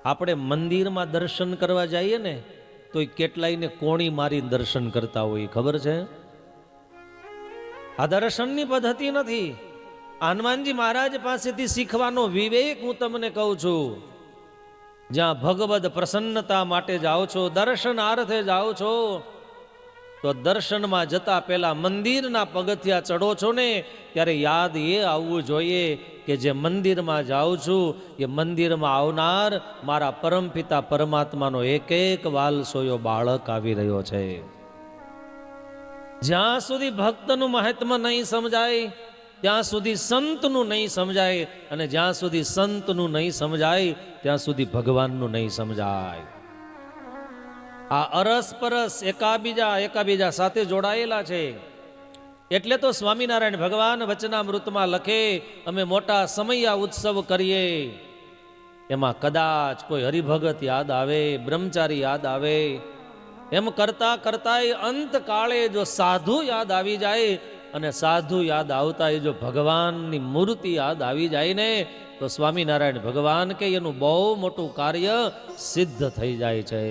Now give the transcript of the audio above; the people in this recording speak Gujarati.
આપણે મંદિરમાં દર્શન કરવા જઈએ ને તો કેટલાયને કોણી મારી દર્શન કરતા હોય, ખબર છે? આ દર્શનની પદ્ધતિ નથી. હનુમાનજી મહારાજ પાસેથી શીખવાનો વિવેક હું તમને કહું છું. જ્યાં ભગવદ પ્રસન્નતા માટે જાઓ છો, દર્શનાર્થે જાઓ છો, તો દર્શનમાં જતા પહેલા મંદિરના પગથિયા ચડો છો ને ત્યારે યાદ એ આવવું જોઈએ કે જે મંદિરમાં જાઉં છું એ મંદિરમાં આવનાર મારા પરમપિતા પરમાત્માનો એક એક વાલસોયો બાળક આવી રહ્યો છે. જ્યાં સુધી ભક્તનું મહાત્મ્ય નહીં સમજાય ત્યાં સુધી સંતનું નહીં સમજાય, અને જ્યાં સુધી સંતનું નહીં સમજાય ત્યાં સુધી ભગવાનનું નહીં સમજાય. આ અરસપરસ એકાબીજા સાથે જોડાયેલા છે. એટલે તો સ્વામિનારાયણ ભગવાન વચનામૃતમાં લખે, અમે મોટા સમયા ઉત્સવ કરીએ, એમાં કદાચ કોઈ હરિભગત યાદ આવે, બ્રહ્મચારી યાદ આવે, એમ કરતા કરતા અંતકાળે જો સાધુ યાદ આવી જાય, અને સાધુ યાદ આવતા જો ભગવાનની મૂર્તિ યાદ આવી જાય ને તો સ્વામિનારાયણ ભગવાન કે એનું બહુ મોટું કાર્ય સિદ્ધ થઈ જાય છે.